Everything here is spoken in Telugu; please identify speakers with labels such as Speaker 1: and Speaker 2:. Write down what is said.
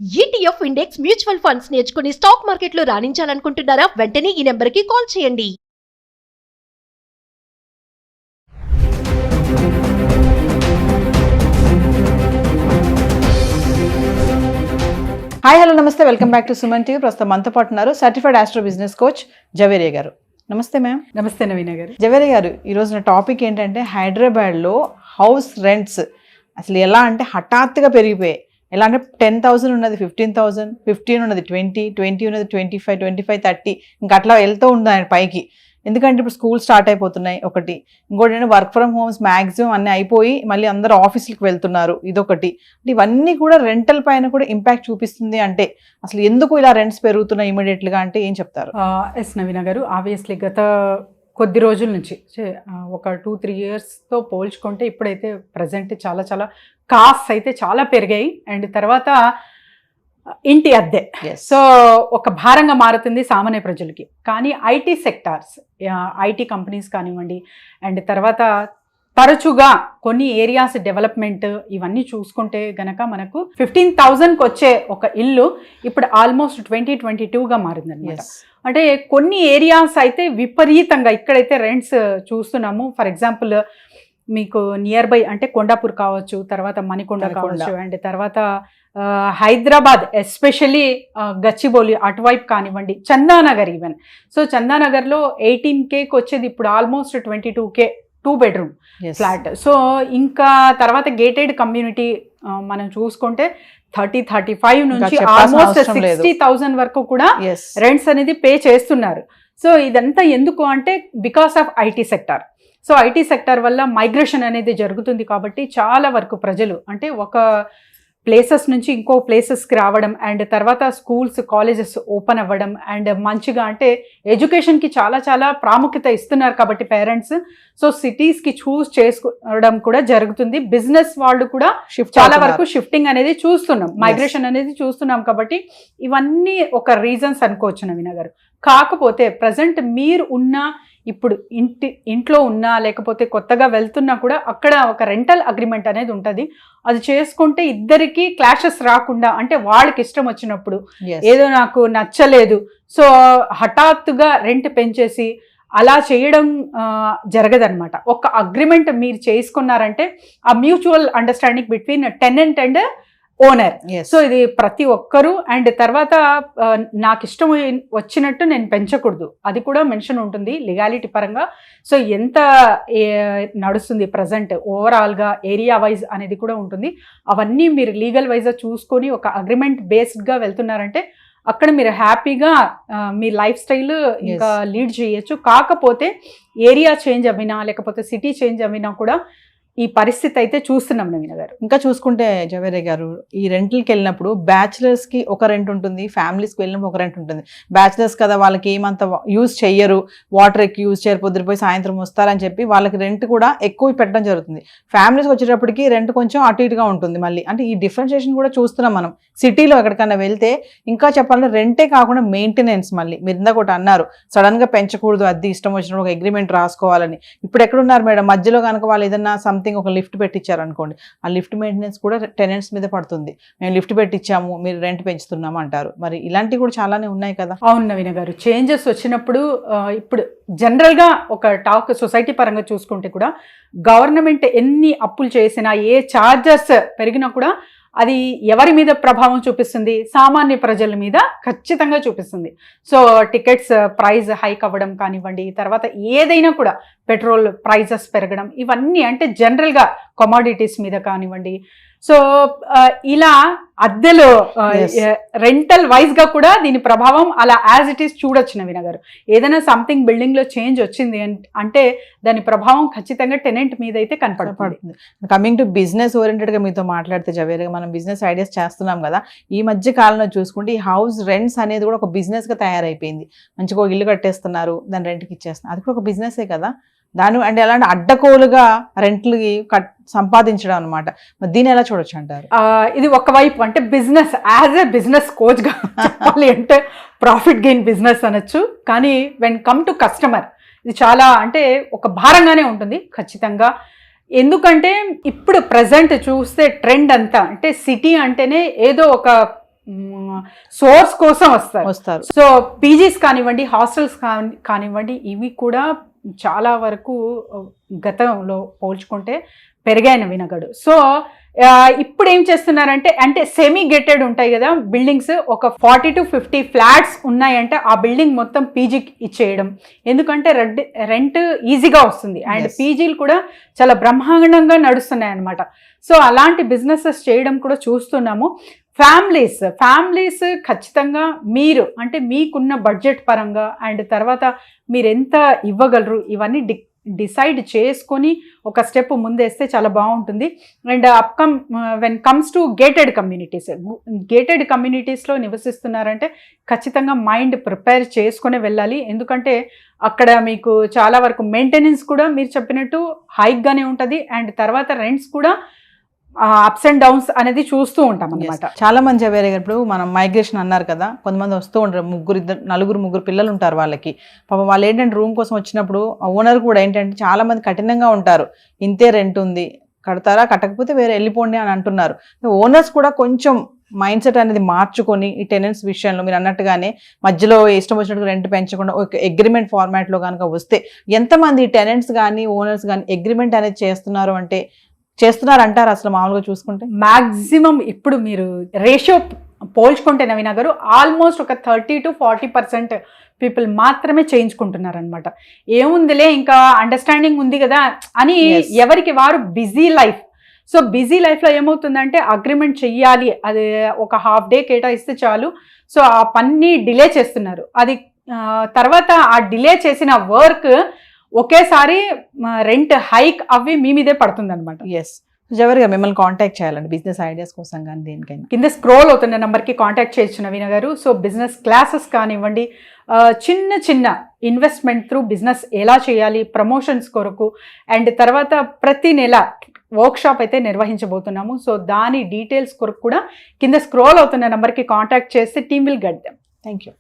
Speaker 1: ETF ఇండెక్స్ మ్యూచువల్ ఫండ్స్ నేర్చుకుని స్టాక్ మార్కెట్లో రాణించాలనుకుంటున్నారా? వెంటనే ఈ నెంబర్కి కాల్ చేయండి.
Speaker 2: హాయ్ హలో నమస్తే, welcome back to Suman TV. ప్రస్తుతం మనతో పాటు ఉన్నారు certified astro business coach Javeria గారు. నమస్తే మ్యామ్.
Speaker 3: నమస్తే నవీన గారు.
Speaker 2: జవేరియా గారు, ఈరోజు నా టాపిక్ ఏంటంటే హైదరాబాద్లో హౌస్ రెంట్స్ అసలు ఎలా అంటే హఠాత్తుగా పెరిగిపోయాయి. ఎలా అంటే 10,000 ఉన్నది 15,000, 15 ఉన్నది 20, 20 ఉన్నది 25, 25, 30 ఇంకా అట్లా వెళ్తూ ఉంది ఆయన పైకి. ఎందుకంటే ఇప్పుడు స్కూల్ స్టార్ట్ అయిపోతున్నాయి ఒకటి, ఇంకోటి ఏంటంటే వర్క్ ఫ్రమ్ హోమ్స్ మ్యాక్సిమం అన్నీ అయిపోయి మళ్ళీ అందరూ ఆఫీసులకు వెళ్తున్నారు, ఇదొకటి. ఇవన్నీ కూడా రెంటల్ పైన కూడా ఇంపాక్ట్ చూపిస్తుంది. అంటే అసలు ఎందుకు ఇలా రెంట్స్ పెరుగుతున్నాయి ఇమీడియట్గా అంటే ఏం చెప్తారు?
Speaker 3: ఎస్ నవీన గారు, ఆబ్వియస్లీ గత కొద్ది రోజుల నుంచి ఒక 2-3 ఇయర్స్తో పోల్చుకుంటే ఇప్పుడైతే ప్రజెంట్ చాలా చాలా కాస్ట్ అయితే చాలా పెరిగాయి. అండ్ తర్వాత ఇంటి అద్దె సో ఒక భారంగా మారుతుంది సామాన్య ప్రజలకి. కానీ ఐటీ సెక్టార్స్, ఐటీ కంపెనీస్ కానివ్వండి, అండ్ తర్వాత తరచుగా కొన్ని ఏరియాస్ డెవలప్మెంట్ ఇవన్నీ చూసుకుంటే గనక మనకు 15,000కి వచ్చే ఒక ఇల్లు ఇప్పుడు ఆల్మోస్ట్ 2022గా మారిందనమాట. అంటే కొన్ని ఏరియాస్ అయితే విపరీతంగా ఇక్కడైతే రెంట్స్ చూస్తున్నాము. ఫర్ ఎగ్జాంపుల్ మీకు నియర్ బై అంటే కొండాపూర్ కావచ్చు, తర్వాత మణికొండ కావచ్చు, అండ్ తర్వాత హైదరాబాద్ ఎస్పెషలీ గచ్చిబౌలి అటువైపు కానివ్వండి, చందానగర్ ఈవెన్. సో చందానగర్లో 18Kకి వచ్చేది ఇప్పుడు almost 22K 2 bedroom flat. So ఇంకా తర్వాత గేటెడ్ కమ్యూనిటీ మనం చూసుకుంటే 30-35 నుంచి ఆల్మోస్ట్ 60,000 వరకు కూడా రెంట్స్ అనేది పే చేస్తున్నారు. సో ఇదంతా ఎందుకు అంటే because of IT sector. So IT sector వల్ల మైగ్రేషన్ అనేది జరుగుతుంది కాబట్టి చాలా వరకు ప్రజలు అంటే ఒక ప్లేసెస్ నుంచి ఇంకో ప్లేసెస్కి రావడం, అండ్ తర్వాత స్కూల్స్ కాలేజెస్ ఓపెన్ అవ్వడం, అండ్ మంచిగా అంటే ఎడ్యుకేషన్కి చాలా చాలా ప్రాముఖ్యత ఇస్తున్నారు కాబట్టి పేరెంట్స్. సో సిటీస్కి చూస్ చేసుకోవడం కూడా జరుగుతుంది. బిజినెస్ వాళ్ళు కూడా చాలా వరకు షిఫ్టింగ్ అనేది చూస్తున్నాం, మైగ్రేషన్ అనేది చూస్తున్నాం. కాబట్టి ఇవన్నీ ఒక రీజన్స్ అనుకోవచ్చు నవీన గారు. కాకపోతే ప్రజెంట్ మీరు ఉన్న ఇప్పుడు ఇంట్లో ఉన్నా లేకపోతే కొత్తగా వెళ్తున్నా కూడా అక్కడ ఒక రెంటల్ అగ్రిమెంట్ అనేది ఉంటుంది. అది చేసుకుంటే ఇద్దరికి క్లాషెస్ రాకుండా, అంటే వాళ్ళకి ఇష్టం వచ్చినప్పుడు ఏదో నాకు నచ్చలేదు సో హఠాత్తుగా రెంట్ పెంచేసి అలా చేయడం జరగదనమాట. ఒక అగ్రిమెంట్ మీరు చేసుకున్నారంటే ఆ mutual understanding between tenant and owner. So ఇది ప్రతి ఒక్కరూ, అండ్ తర్వాత నాకు ఇష్టం వచ్చినట్టు నేను పెంచకూడదు, అది కూడా మెన్షన్ ఉంటుంది లీగాలిటీ పరంగా. సో ఎంత నడుస్తుంది ప్రజెంట్ ఓవరాల్గా ఏరియా వైజ్ అనేది కూడా ఉంటుంది. అవన్నీ మీరు లీగల్ వైజ్గా చూసుకొని ఒక అగ్రిమెంట్ బేస్డ్గా వెళ్తున్నారంటే అక్కడ మీరు హ్యాపీగా మీ లైఫ్ స్టైల్ ఇంకా లీడ్ చేయొచ్చు. కాకపోతే ఏరియా చేంజ్ అవినా లేకపోతే సిటీ చేంజ్ అవినా కూడా ఈ పరిస్థితి అయితే చూస్తున్నాం నవీన గారు.
Speaker 2: ఇంకా చూసుకుంటే జవేరియా గారు, ఈ రెంట్లకి వెళ్ళినప్పుడు బ్యాచిలర్స్కి ఒక రెంట్ ఉంటుంది, ఫ్యామిలీస్కి వెళ్ళినప్పుడు ఒక రెంట్ ఉంటుంది. బ్యాచిలర్స్ కదా, వాళ్ళకి ఏమంత యూజ్ చెయ్యరు, వాటర్ ఎక్కువ యూజ్ చేయరు, పొద్దుపోయి సాయంత్రం వస్తారని చెప్పి వాళ్ళకి రెంట్ కూడా ఎక్కువ పెట్టడం జరుగుతుంది. ఫ్యామిలీస్కి వచ్చేటప్పటికి రెంట్ కొంచెం అటు ఇటుగా ఉంటుంది. మళ్ళీ అంటే ఈ డిఫరెన్షియేషన్ కూడా చూస్తున్నాం మనం. సిటీలో ఎక్కడికన్నా వెళ్తే ఇంకా చెప్పాలంటే రెంటే కాకుండా మెయింటెనెన్స్, మళ్ళీ మీరు ఇందాక ఒకటి అన్నారు సడన్గా పెంచకూడదు, అది ఇష్టం వచ్చినప్పుడు ఒక అగ్రిమెంట్ రాసుకోవాలని. ఇప్పుడు ఎక్కడున్నారు మేడం, మధ్యలో కనుక వాళ్ళు ఏదన్నా సంథింగ్ ఒక లిఫ్ట్ పెట్టించారు అనుకోండి, ఆ లిఫ్ట్ మెయింటెనెన్స్ కూడా టెనెంట్స్ మీద పడుతుంది. మేము లిఫ్ట్ పెట్టించాము, మీరు రెంట్ పెంచుతున్నాము అంటారు. మరి ఇలాంటివి కూడా చాలానే ఉన్నాయి కదా.
Speaker 3: అవును నవీన గారు, చేంజెస్ వచ్చినప్పుడు ఇప్పుడు జనరల్గా ఒక టాక్ సొసైటీ పరంగా చూసుకుంటే కూడా గవర్నమెంట్ ఎన్ని అప్పులు చేసినా, ఏ ఛార్జెస్ పెరిగినా కూడా అది ఎవరి మీద ప్రభావం చూపిస్తుంది? సామాన్య ప్రజల మీద ఖచ్చితంగా చూపిస్తుంది. సో టికెట్స్ ప్రైస్ హైక్ అవ్వడం కానివ్వండి, తర్వాత ఏదైనా కూడా పెట్రోల్ ప్రైజెస్ పెరగడం, ఇవన్నీ అంటే జనరల్గా కమోడిటీస్ మీద కానివ్వండి. సో ఇలా అద్దెలో రెంటల్ వైజ్గా కూడా దీని ప్రభావం అలా యాజ్ ఇట్ ఈస్ చూడొచ్చు నవీన గారు. ఏదైనా సంథింగ్ బిల్డింగ్లో చేంజ్ వచ్చింది అంటే దాని ప్రభావం ఖచ్చితంగా టెనెంట్ మీద అయితే కనపడుతుంది.
Speaker 2: కమింగ్ టు బిజినెస్ ఓరియంటెడ్గా మీతో మాట్లాడితే జవేరియా, మనం బిజినెస్ ఐడియాస్ చేస్తున్నాం కదా, ఈ మధ్య కాలంలో చూసుకుంటే ఈ హౌస్ రెంట్స్ అనేది కూడా ఒక బిజినెస్గా తయారైపోయింది. మంచిగా ఒక ఇల్లు కట్టేస్తున్నారు, దాని రెంట్కి ఇచ్చేస్తున్నారు, అది కూడా ఒక బిజినెసే కదా. దాని అంటే ఎలాంటి అడ్డకోలుగా రెంట్లకి సంపాదించడం అనమాట. దీన్ని ఎలా చూడొచ్చు అంటారు?
Speaker 3: ఇది ఒకవైపు అంటే బిజినెస్ యాజ్ ఏ బిజినెస్ కోచ్గా చెప్పాలి అంటే ప్రాఫిట్ గెయిన్ బిజినెస్ అనొచ్చు. కానీ వెన్ కమ్ టు కస్టమర్ ఇది చాలా అంటే ఒక భారంగానే ఉంటుంది ఖచ్చితంగా. ఎందుకంటే ఇప్పుడు ప్రజెంట్ చూస్తే ట్రెండ్ అంతా అంటే సిటీ అంటేనే ఏదో ఒక సోర్స్ కోసం
Speaker 2: వస్తారు.
Speaker 3: సో పీజీస్ కానివ్వండి, హాస్టల్స్ కానివ్వండి, ఇవి కూడా చాలా వరకు గతంలో పోల్చుకుంటే పెరిగాయి నవీనగడు. సో ఇప్పుడు ఏం చేస్తున్నారంటే, అంటే సెమీ గేటెడ్ ఉంటాయి కదా బిల్డింగ్స్, ఒక 40 to 50 ఫ్లాట్స్ ఉన్నాయంటే ఆ బిల్డింగ్ మొత్తం పీజీకి ఇచ్చేయడం. ఎందుకంటే రెంట్ ఈజీగా వస్తుంది అండ్ పీజీలు కూడా చాలా బ్రహ్మాండంగా నడుస్తున్నాయి అన్నమాట. సో అలాంటి బిజినెసెస్ చేయడం కూడా చూస్తున్నాము. ఫ్యామిలీస్ ఖచ్చితంగా మీరు అంటే మీకున్న బడ్జెట్ పరంగా అండ్ తర్వాత మీరు ఎంత ఇవ్వగలరు ఇవన్నీ డిసైడ్ చేసుకొని ఒక స్టెప్ ముందేస్తే చాలా బాగుంటుంది. And when comes to gated కమ్యూనిటీస్లో నివసిస్తున్నారంటే ఖచ్చితంగా మైండ్ ప్రిపేర్ చేసుకునే వెళ్ళాలి. ఎందుకంటే అక్కడ మీకు చాలా వరకు మెయింటెనెన్స్ కూడా మీరు చెప్పినట్టు హైక్గానే ఉంటుంది అండ్ తర్వాత రెంట్స్ కూడా అప్స్ అండ్ డౌన్స్ అనేది చూస్తూ ఉంటాం అనమాట.
Speaker 2: చాలా మంది వేరే ఇప్పుడు మనం మైగ్రేషన్ అన్నారు కదా, కొంతమంది వస్తూ ఉంటారు, ముగ్గురు పిల్లలు ఉంటారు వాళ్ళకి. పాపం వాళ్ళు ఏంటంటే రూమ్ కోసం వచ్చినప్పుడు ఓనర్ కూడా ఏంటంటే చాలా మంది కఠినంగా ఉంటారు, ఇంతే రెంట్ ఉంది కడతారా, కట్టకపోతే వేరే వెళ్ళిపోండి అని అంటున్నారు. ఓనర్స్ కూడా కొంచెం మైండ్ సెట్ అనేది మార్చుకొని ఈ టెనెంట్స్ విషయంలో మీరు అన్నట్టుగానే మధ్యలో ఇష్టం వచ్చినట్టు రెంట్ పెంచకుండా ఒక అగ్రిమెంట్ ఫార్మాట్లో కనుక వస్తే, ఎంతమంది టెనెంట్స్ కానీ ఓనర్స్ కానీ అగ్రిమెంట్ అనేది చేస్తున్నారంటారు అసలు మామూలుగా చూసుకుంటే?
Speaker 3: మాక్సిమం ఇప్పుడు మీరు రేషియో పోల్చుకుంటే నవీన గారు ఆల్మోస్ట్ ఒక 30 to 40% పీపుల్ మాత్రమే చేయించుకుంటున్నారు అనమాట. ఏముందిలే ఇంకా అండర్స్టాండింగ్ ఉంది కదా అని ఎవరికి వారు బిజీ లైఫ్. సో బిజీ లైఫ్లో ఏమవుతుందంటే అగ్రిమెంట్ చెయ్యాలి, అది ఒక హాఫ్ డే కేటాయిస్తే చాలు. సో ఆ పని డిలే చేస్తున్నారు. అది తర్వాత ఆ డిలే చేసిన వర్క్ ఒకేసారి రెంట్ హైక్ అవి మీ మీదే పడుతుంది అనమాట.
Speaker 2: ఎస్, జవరిగా మిమ్మల్ని కాంటాక్ట్ చేయాలండి బిజినెస్ ఐడియాస్ కోసం కానీ దేనికైనా
Speaker 3: కింద స్క్రోల్ అవుతున్న నెంబర్కి కాంటాక్ట్ చేయొచ్చు నవీన గారు. సో బిజినెస్ క్లాసెస్ కానివ్వండి, చిన్న ఇన్వెస్ట్మెంట్ త్రూ బిజినెస్ ఎలా చేయాలి, ప్రమోషన్స్ కొరకు అండ్ తర్వాత ప్రతి నెల వర్క్షాప్ అయితే నిర్వహించబోతున్నాము. సో దాని డీటెయిల్స్ కొరకు కూడా కింద స్క్రోల్ అవుతున్న నెంబర్కి కాంటాక్ట్ చేస్తే team will get them.
Speaker 2: Thank you.